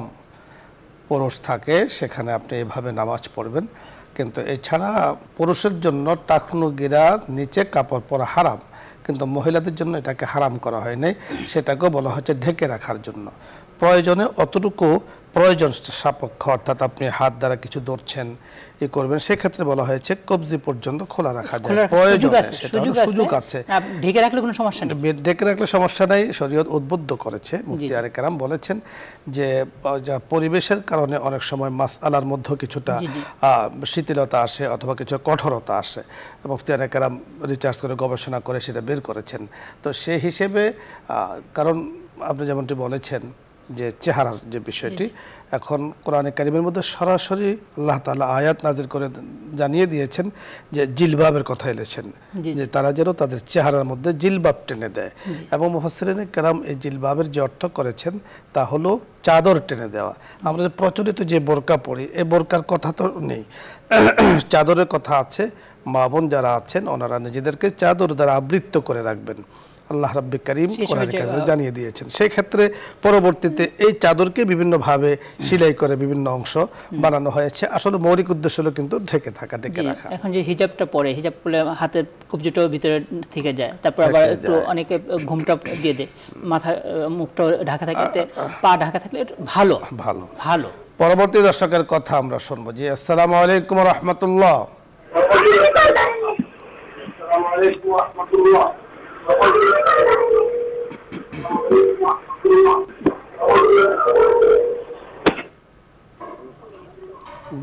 পুরুষ থাকে সেখানে আপনি এভাবে নামাজ পড়বেন, কিন্তু এছাড়া পুরুষের জন্য টাকনু গিরার নিচে কাপড় পরা হারাম, কিন্তু মহিলাদের জন্য এটাকে হারাম করা হয়নি, সেটাকেও বলা হচ্ছে ঢেকে রাখার জন্য। প্রয়োজনে অতটুকু প্রয়োজন সাপেক্ষ, অর্থাৎ আপনি হাত দ্বারা কিছু ধরছেন ই করবেন, সেক্ষেত্রে বলা হয়েছে কবজি পর্যন্ত খোলা রাখা যায়, প্রয়োজনে সুযোগ আছে। ঢেকে রাখলে কোনো সমস্যা নেই, ঢেকে রাখলে সমস্যা নাই, শরীয়ত উদ্বুদ্ধ করেছে। মুফতি আরে কেরাম বলেছেন যে পরিবেশের কারণে অনেক সময় মাসআলার মধ্যে কিছুটা শিথিলতা আসে অথবা কিছু কঠোরতা আসে, মুফতি আরে কেরাম রিসার্চ করে গবেষণা করে সেটা বের করেছেন। তো সেই হিসেবে কারণ আপনি যেমনটি বলেছেন যে চেহারার যে বিষয়টি, এখন কোরআনে কারিমের মধ্যে সরাসরি আল্লাহ তাআলা আয়াত নাযিল করে জানিয়ে দিয়েছেন যে জিলবাবের কথা এনেছেন, যে তারা যেন তাদের চেহারার মধ্যে জিলবাব টেনে দেয়। এবং মুফাসসিরিনে কেরাম এই জিলবাবের যে অর্থ করেছেন তা হলো চাদর টেনে দেওয়া। আমরা প্রচলিত যে বোরকা পরি, এই বোরকার কথা তো নেই, চাদরের কথা আছে। মা বোন যারা আছেন ওনারা নিজেদেরকে চাদর দ্বারা আবৃত করে রাখবেন, আল্লাহ রাব্বি কারীম কোরআনে কারিমে জানিয়ে দিয়েছেন। সেই ক্ষেত্রে পরবর্তীতে এই চাদরকে বিভিন্নভাবে সেলাই করে বিভিন্ন অংশ বানানো হয়েছে। আসলে মৌলিক উদ্দেশ্য হলো কিন্তু ঢেকে থাকা, ঢেকে রাখা। এখন যে হিজাবটা পরে, হিজাব পরলে হাতের কবজিটাও ভিতরে থেকে যায়, তারপর আবার একটু অনেকে ঘুমটা দিয়ে দেয়, মাথা মুখটা ঢাকা থাকতে, পা ঢাকা থাকলে ভালো ভালো ভালো। পরবর্তী দর্শকের কথা আমরা শুনবো। জি, আসসালামু আলাইকুম ওয়া রাহমাতুল্লাহ।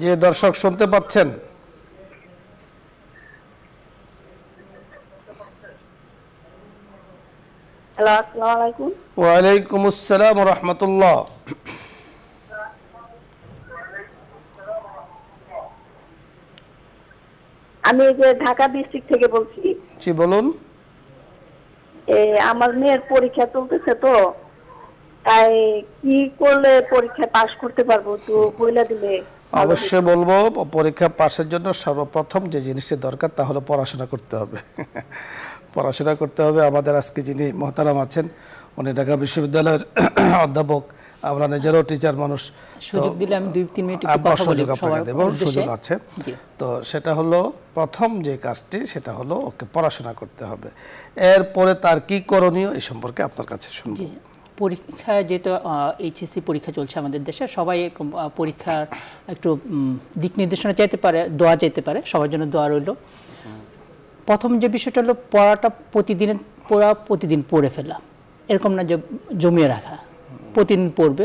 যে দর্শক শুনতে পাচ্ছেন? হ্যালো, আসসালামু আলাইকুম। ওয়া আলাইকুম আসসালাম ওয়া রাহমাতুল্লাহ। আমি এই যে ঢাকা ডিস্ট্রিক্ট থেকে বলছি। জি বলুন। আমার মেয়ের পরীক্ষা চলতেছে, তো তাই কি করলে পরীক্ষা পাস করতে পারবো, তো বইলা দিলে। অবশ্যই বলবো, পরীক্ষা পাসের জন্য সর্বপ্রথম যে জিনিসটি দরকার তা হলো পড়াশোনা করতে হবে। পড়াশোনা করতে হবে। আমাদের আজকে যিনি মহতারাম আছেন উনি ঢাকা বিশ্ববিদ্যালয়ের অধ্যাপক, আমরা নিজেরও টিচার মানুষ, সুযোগ দিলে আমি 2-3 মিনিট কথা বলি, সুযোগ আছে। তো সেটা হলো প্রথম যে কাজটি, সেটা হলো ওকে পড়াশোনা করতে হবে। এরপরে তার কি করণীয় এই সম্পর্কে আপনার কাছে শুনবো। পরীক্ষা যেহেতু এইচএসসি পরীক্ষা চলছে আমাদের দেশে, সবাই পরীক্ষার একটু দিক নির্দেশনা চাইতে পারে, দোয়া চাইতে পারে, সবার জন্য দোয়া রইল। প্রথম যে বিষয়টা হলো পড়াটা প্রতিদিন পড়ে ফেলা, এরকম না যে জমিয়ে রাখা, প্রতিদিন পড়বে।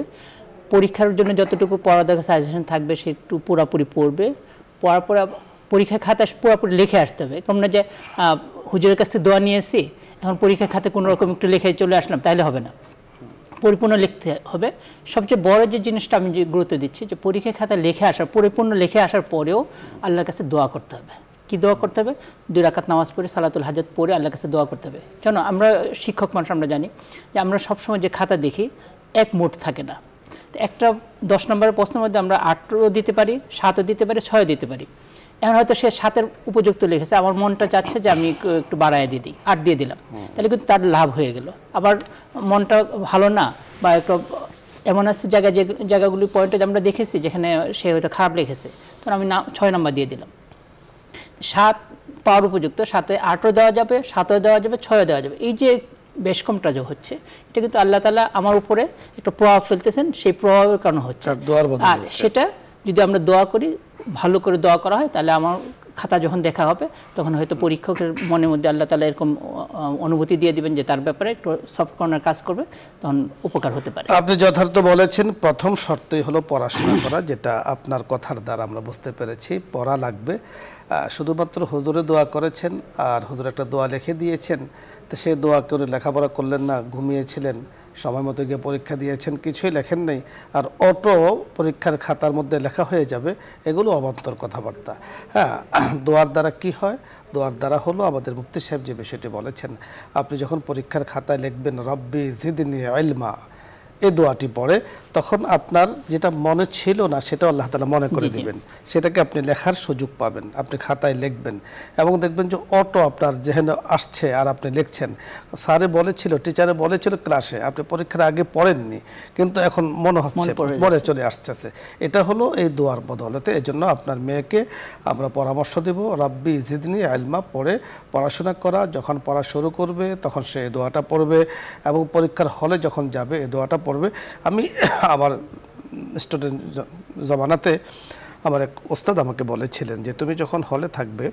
পরীক্ষার জন্য যতটুকু পড়া দরকার সাজেশন থাকবে সে একটু পুরাপুরি পড়বে, পড়ার পরে পরীক্ষা খাতা পুরাপুরি লিখে আসতে হবে। এরকম না যে হুজুরের কাছ থেকে দোয়া নিয়ে এসেছি, এখন পরীক্ষা খাতে কোনো রকম একটু লিখে চলে আসলাম, তাহলে হবে না, পরিপূর্ণ লিখতে হবে। সবচেয়ে বড় যে জিনিসটা আমি যে গুরুত্ব দিচ্ছি, যে পরীক্ষা খাতা লিখে আসার, পরিপূর্ণ লিখে আসার পরেও আল্লাহর কাছে দোয়া করতে হবে। কি দোয়া করতে হবে? 2 রাকাত নামাজ পড়ে সালাতুল হাজাত পড়ে আল্লাহর কাছে দোয়া করতে হবে। কেন? আমরা শিক্ষক মানুষ, আমরা জানি যে আমরা সবসময় যে খাতা দেখি এক মোট থাকে না। একটা 10 নম্বরের প্রশ্নের মধ্যে আমরা 8ও দিতে পারি, 7ও দিতে পারি, 6ও দিতে পারি। এখন হয়তো সে 7-এর উপযুক্ত লিখেছে, আমার মনটা চাচ্ছে যে আমি একটু বাড়ায় দিয়ে দিই, 8 দিয়ে দিলাম, তাহলে কিন্তু তার লাভ হয়ে গেল। আবার মনটা ভালো না, বা একটু এমন আছে জায়গাগুলি পয়েন্টে আমরা দেখেছি যেখানে সে হয়তো খারাপ লিখেছে, তখন আমি 6 নাম্বার দিয়ে দিলাম। 7 পাওয়ার উপযুক্ত, 7-এ 8ও দেওয়া যাবে, 7ও দেওয়া যাবে, 6ও দেওয়া যাবে। এই যে বেশ কমটা যে হচ্ছে, এটা কিন্তু আল্লাহ তাআলা আমার উপরে একটা প্রভাব ফেলতেছেন, সেই প্রভাবের কারণে হচ্ছে। আর সেটা যদি আমরা দোয়া করি, ভালো করে দোয়া করা হয়, তাহলে আমার খাতা যখন দেখা হবে তখন হয়তো পরীক্ষকের মনের মধ্যে আল্লাহ তাআলা এরকম অনুভূতি দিয়ে দিবেন যে তার ব্যাপারে একটু সফট কর্নার কাজ করবে, তখন উপকার হতে পারে। আপনি যথার্থ বলেছেন। প্রথম শর্তই হলো পড়াশোনা করা, যেটা আপনার কথার দ্বারা আমরা বুঝতে পেরেছি। পড়া লাগবে। শুধুমাত্র হুজুরে দোয়া করেছেন আর হুজুর একটা দোয়া লিখে দিয়েছেন, তো সেই দোয়া করে লেখাপড়া করলেন না, ঘুমিয়েছিলেন, সময় মতো গিয়ে পরীক্ষা দিয়েছেন, কিছুই লেখেন নেই, আর অটো পরীক্ষার খাতার মধ্যে লেখা হয়ে যাবে, এগুলো অবান্তর কথাবার্তা। হ্যাঁ, দোয়ার দ্বারা কি হয়? দোয়ার দ্বারা হলো আমাদের মুফতি সাহেব যে বিষয়টি বলেছেন, আপনি যখন পরীক্ষার খাতায় লিখবেন রব্বি জিদনি ইলমা, এই দোয়াটি পড়ে তখন আপনার যেটা মনে ছিল না সেটা আল্লাহ তাআলা মনে করে দিবেন, সেটাকে আপনি লেখার সুযোগ পাবেন, আপনি খাতায় লিখবেন এবং দেখবেন যে অটো আপনার যেখানে আসছে আর আপনি লিখছেন। স্যারে বলেছিল, টিচারে বলেছিল ক্লাসে, আপনি পরীক্ষার আগে পড়েননি কিন্তু এখন মনে হচ্ছে, মনে চলে আসছে। এটা হলো এই দোয়ার বদৌলতে। এই জন্য আপনার মেয়েকে আমরা পরামর্শ দেব রাব্বি জিদনি ইলমা পড়ে পড়াশোনা করা। যখন পড়া শুরু করবে তখন সে এই দোয়াটা পড়বে এবং পরীক্ষার হলে যখন যাবে এই দোয়াটা পড়বে। আমি আমার স্টুডেন্ট জমানাতে আমার এক ওস্তাদ আমাকে বলেছিলেন যে তুমি যখন হলে থাকবে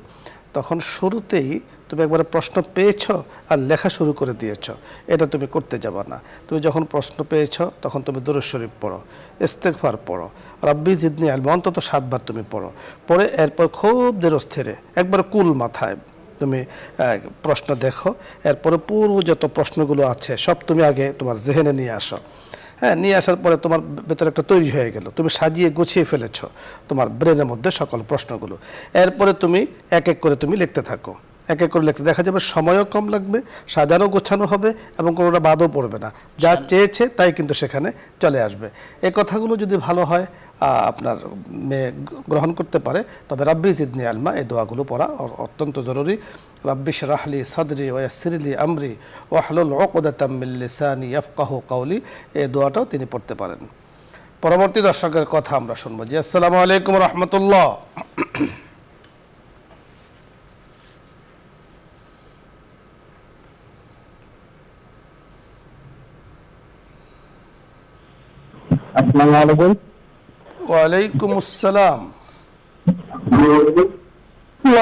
তখন শুরুতেই তুমি একবারে প্রশ্ন পেয়েছ আর লেখা শুরু করে দিয়েছ, এটা তুমি করতে যাবা না। তুমি যখন প্রশ্ন পেয়েছ তখন তুমি দুরূদ শরীফ পড়ো, ইস্তেগফার পড়ো, রাব্বি জিদনি ইলমা অন্তত 7 বার তুমি পড়ো। পড়ে এরপর খুব ধীরস্থিরে একবার কুল মাথায় তুমি প্রশ্ন দেখো, এরপরে পুরো যত প্রশ্নগুলো আছে সব তুমি আগে তোমার জেহেনে নিয়ে আসো। হ্যাঁ, নিয়ে আসার পরে তোমার ভেতরে একটা তৈরি হয়ে গেল, তুমি সাজিয়ে গুছিয়ে ফেলেছো তোমার ব্রেনের মধ্যে সকল প্রশ্নগুলো। এরপরে তুমি এক এক করে তুমি লিখতে থাকো, এক এক করে লিখতে দেখা যাবে সময়ও কম লাগবে, সাজানো গোছানো হবে এবং কোনোটা বাদও পড়বে না। যা চেয়েছে তাই কিন্তু সেখানে চলে আসবে। এই কথাগুলো যদি ভালো হয় আপনার মেয়ে গ্রহণ করতে পারে তবে রাব্বি জিদনি ইলমা এই দোয়াগুলো পড়া অত্যন্ত জরুরি। রাব্বি ইশরাহ লি সাদরি ওয়া ইয়াসসির লি আমরি ওয়াহলুল উকদাতাম মিন লিসানি ইয়াফকাহু কওলি, এই দোয়াটাও তিনি পড়তে পারেন। পরবর্তী দর্শকের কথা আমরা শুনবো। জি, আসসালামু আলাইকুম ওয়া রাহমাতুল্লাহ। আসসালামু আলাইকুম। ওয়ালাইকুম আসসালাম।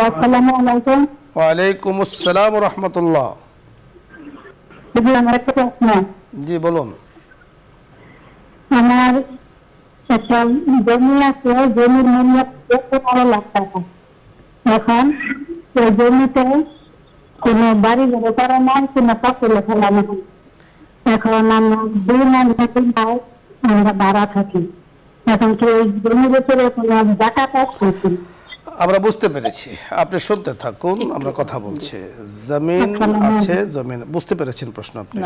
আসসালামু আলাইকুম। ওয়ালাইকুম আসসালাম ওয়া রাহমাতুল্লাহ। আমার একটা প্রশ্ন। জি বলুন। আমার একটা জমি আছে, জমির মূল্য 15 লাখ টাকা। এখন ওই জমিতে কোনো বাড়ি ঘর করা নাই, কোনো ফসল ফলানো নাই। এখন আমরা 2 মাস আমরা ভাড়া থাকি। এখন কি ওই জমির উপরে কোনো জাকাত আছে? আমরা বুঝতে পেরেছি, আপনি শুনতে থাকুন, আমরা কথা বলছি। জমিন আছে, জমিন বুঝতে পেরেছেন প্রশ্ন আপনি?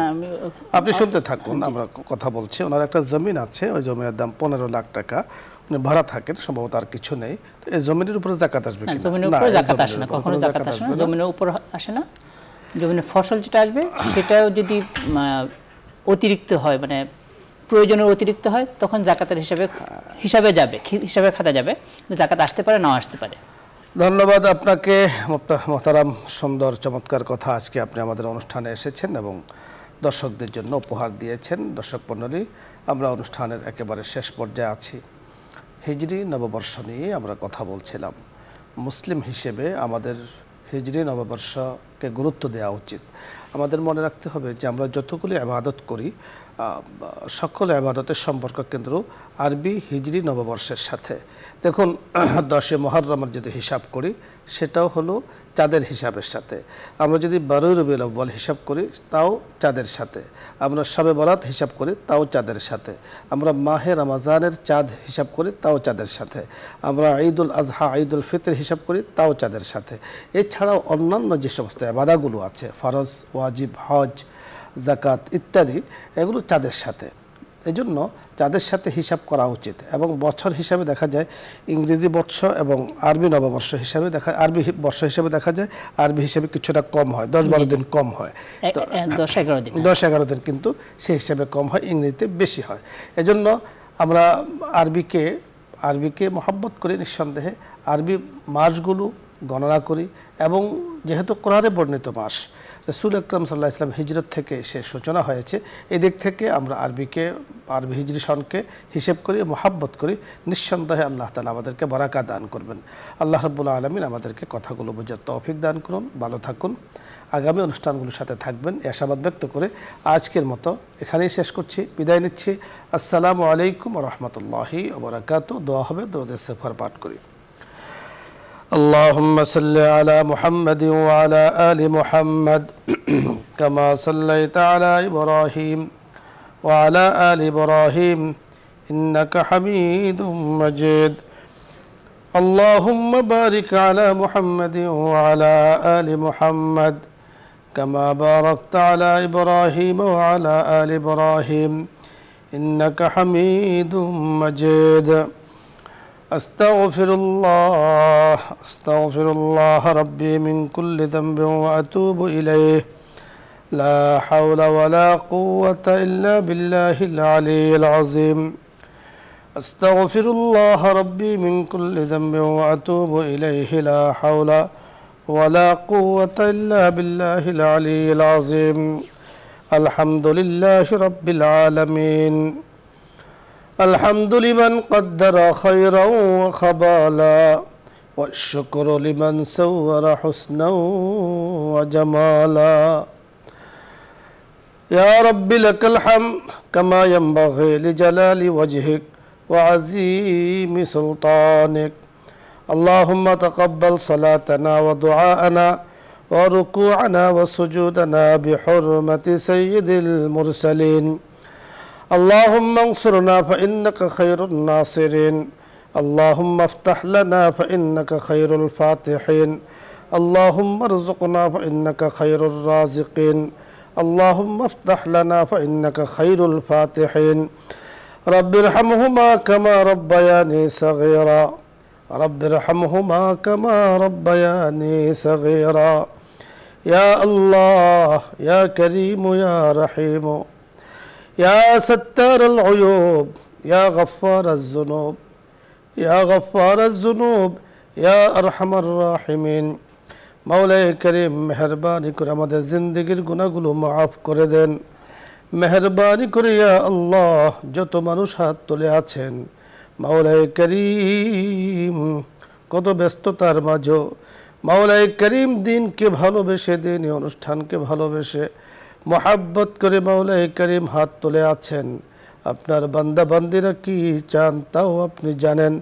আপনি শুনতে থাকুন, আমরা কথা বলছি। ওনার একটা জমিন আছে, ওই জমির দাম 15 লাখ টাকা, উনি ভাড়া থাকেন, সম্ভবত আর কিছু নেই। তো এই জমির উপরে জাকাত আসবে কিনা? জমির উপরে জাকাত আসে না, কখনো জাকাত আসে না, জমির উপর আসে না। জমির ফসল যেটা আসবে সেটাও যদি অতিরিক্ত হয়, মানে প্রয়োজনের অতিরিক্ত হয়, তখন জাকাতের হিসাবে যাবে, হিসাবে খাতা যাবে। জাকাত আসতে পারে, নাও আসতে পারে। ধন্যবাদ আপনাকে মোহতারাম, সুন্দর চমৎকার কথা আজকে আপনি আমাদের অনুষ্ঠানে এসেছেন এবং দর্শকদের জন্য উপহার দিয়েছেন। দর্শক মণ্ডলী, আমরা অনুষ্ঠানের একেবারে শেষ পর্যায়ে আছি। হিজরি নববর্ষ নিয়ে আমরা কথা বলছিলাম। মুসলিম হিসেবে আমাদের হিজরি নববর্ষকে গুরুত্ব দেওয়া উচিত। আমাদের মনে রাখতে হবে যে আমরা যতগুলি ইবাদত করি সকল ইবাদতের সম্পর্ক কেন্দ্র আরবি হিজরি নববর্ষের সাথে। দেখুন, 10 মুহররমের যদি হিসাব করি সেটাও হলো চাঁদের হিসাবের সাথে। আমরা যদি 12 রবিউল আউয়াল হিসাব করি তাও চাঁদের সাথে। আমরা শবে বরাত হিসাব করি তাও চাঁদের সাথে। আমরা মাহে রমজানের চাঁদ হিসাব করি তাও চাঁদের সাথে। আমরা ঈদুল আজহা, ঈদুল ফিতর হিসাব করি তাও চাঁদের সাথে। এছাড়াও অন্যান্য যে সমস্ত ইবাদতগুলো আছে, ফরজ, ওয়াজিব, হজ, যাকাত ইত্যাদি, এগুলো চাঁদের সাথে। এজন্য চাঁদের সাথে হিসাব করা উচিত। এবং বছর হিসাবে দেখা যায় ইংরেজি বর্ষ এবং আরবি নববর্ষ হিসাবে আরবি বর্ষ হিসাবে দেখা যায় আরবি হিসাবে কিছুটা কম হয়, 10-12 দিন কম হয়, 10-11 দিন কিন্তু সেই হিসাবে কম হয়, ইংরেজিতে বেশি হয়। এজন্য আমরা আরবিকে মহব্বত করি, নিঃসন্দেহে আরবি মাসগুলো গণনা করি। এবং যেহেতু কোরআনে বর্ণিত মাস, রাসূল আকরাম সাল্লাল্লাহু আলাইহি ওয়াসাল্লাম হিজরত থেকে সে সূচনা হয়েছে, এদিক থেকে আমরা আরবি হিজরি সনকে হিসেব করি, মহব্বত করি। নিঃসন্দেহে আল্লাহ তাআলা আমাদেরকে বারাকা দান করবেন। আল্লাহ রাব্বুল আলামিন আমাদেরকে কথাগুলো বোঝার তৌফিক দান করুন। ভালো থাকুন, আগামী অনুষ্ঠানগুলোর সাথে থাকবেন, এই আশাবাদ ব্যক্ত করে আজকের মতো এখানেই শেষ করছি, বিদায় নিচ্ছি। আসসালামু আলাইকুম ওয়া রাহমাতুল্লাহি ওয়া বারাকাতুহু। দোয়া হবে, দরুদ ইস্তিগফার পাঠ করি। اللهم صل على محمد وعلى آل محمد كما صليت على إبراهيم وعلى آل إبراهيم إنك حميد مجيد. اللهم بارك على محمد وعلى آل محمد كما باركت على إبراهيم وعلى آل إبراهيم إنك حميد مجيد. أستغفر الله ربي من كل ذنب وأتوب إليه. لا حول ولا قوة إلا بالله العلي العظيم. أستغفر الله ربي من كل ذنب وأتوب إليه. لا حول ولا قوة إلا بالله العلي العظيم. الحمد لله رب العالمين. الحمد لمن قدر خيرا وخبالا، والشكر لمن سور حسنا وجمالا. يا رب لك الحمد كما ينبغي لجلال وجهك وعظيم سلطانك. اللهم تقبل صلاتنا ودعاءنا وركوعنا وسجودنا بحرمة سيد المرسلين. اللهم انصرنا فإنك خير الناصرين. اللهم افتح لنا فإنك خير الفاتحين. اللهم ارزقنا فإنك خير الرازقين. اللهم افتح لنا فإنك خير الفاتحين. رب ارحمهما كما ربياني صغيرا. رب ارحمهما كما ربياني صغيرا. يا الله يا كريم يا رحيم يا ستار العيوب يا غفار الذنوب يا غفار الذنوب يا أرحم الراحمين. মাওলাই করিম মেহেরবানি করে আমাদের জিন্দেগির গুনাহগুলো মাফ করে দেন। মেহেরবানি করে ইয়া আল্লাহ যত মানুষ হাত তুলে আছেন, মাওলাই করিম কত ব্যস্ততার মাঝে মাওলাই করিম দিনকে ভালোবেসে, দিন অনুষ্ঠানকে ভালোবেসে মোহাব্বত করে মাওলাই করিম হাত তুলে আছেন। আপনার বান্দা বান্দিরা কি চান তাও আপনি জানেন।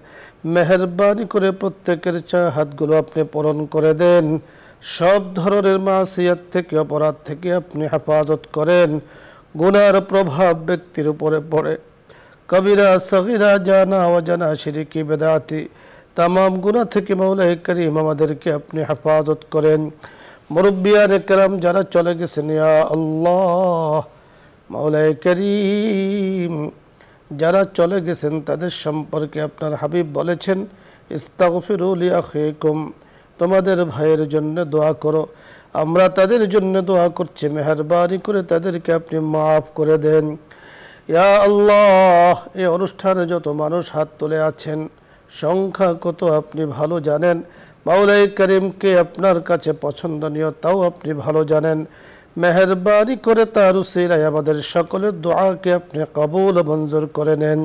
মেহেরবানি করে প্রত্যেকের চাহাতগুলো আপনি পূরণ করে দেন। সব ধরনের মাসিয়াত থেকে, অপরাধ থেকে আপনি হেফাজত করেন। গুনার প্রভাব ব্যক্তির উপরে পড়ে, কবিরা সগীরা জানা অজানা শিরকি বেদাতি তামাম গুনাহ থেকে মাওলাই করিম আমাদেরকে আপনি হেফাজত করেন। মুরব্বিয়ানে কেরাম যারা চলে গেছেন ইয়া আল্লাহ মাওলাই করিম যারা চলে গেছেন তাদের সম্পর্কে আপনার হাবিব বলেছেন ইস্তাগফিরু লিআখিকুম, তোমাদের ভাইয়ের জন্য দোয়া করো। আমরা তাদের জন্য দোয়া করছি, মেহেরবানি করে তাদেরকে আপনি মাফ করে দেন। ইয়া আল্লাহ এই অনুষ্ঠানে যত মানুষ হাত তুলে আছেন সংখ্যা কত আপনি ভালো জানেন। মাওলাই করিমকে আপনার কাছে পছন্দনীয় তাও আপনি ভালো জানেন। মেহেরবানি করে তার উসিলায় আমাদের সকলের দোয়াকে আপনি কবুল মঞ্জুর করে নেন।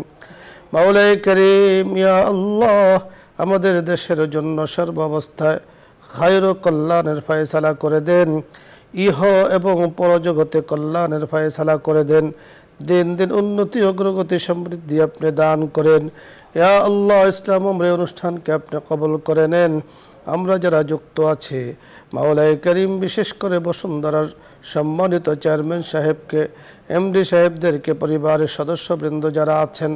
মাওলাই করিম ইয়া আল্লাহ আমাদের দেশের জন্য সর্বাবস্থায় খায়র ও কল্যাণের ফয়সালা করে দেন। ইহ এবং পরজগতে কল্যাণের ফয়সালা করে দেন। দিন দিন উন্নতি অগ্রগতি সমৃদ্ধি আপনি দান করেন। ইয়া আল্লাহ ইসলাম আমরা অনুষ্ঠানকে আপনি কবুল করে নেন। আমরা যারা যুক্ত আছি মাওলাই করিম বিশেষ করে বসুন্ধরার সম্মানিত চেয়ারম্যান সাহেবকে, এমডি সাহেবদেরকে, পরিবারের সদস্যবৃন্দ যারা আছেন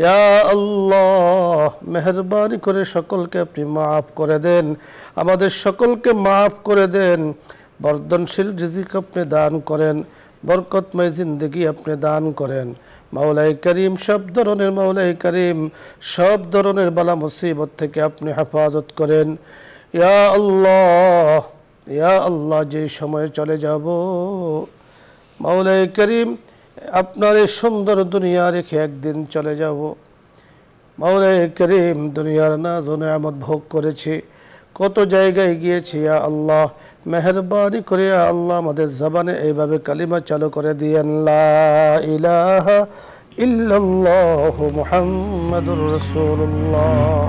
ইয়া আল্লাহ মেহেরবানি করে সকলকে আপনি মাফ করে দেন। আমাদের সকলকে মাফ করে দেন। বর্ধনশীল রিজিক আপনি দান করেন, বরকতময় জিন্দগি আপনি দান করেন। মাওলাই করিম সব ধরনের মাওলাই করিম সব ধরনের বালা মুসিবত থেকে আপনি হেফাজত করেন। ইয়া আল্লাহ যে সময়ে চলে যাব মাওলাই করিম আপনার এই সুন্দর দুনিয়া রেখে একদিন চলে যাব। মাওলাই করিম দুনিয়ার নাজ ও নেয়ামত ভোগ করেছি, কত জায়গায় গিয়েছি। ইয়া আল্লাহ মেহেরবানি করে ইয়া আল্লাহ আমাদের জবানে এইভাবে কালিমা চালু করে দিয়েন লা ইলাহা ইল্লাল্লাহু মুহাম্মাদুর রাসূলুল্লাহ।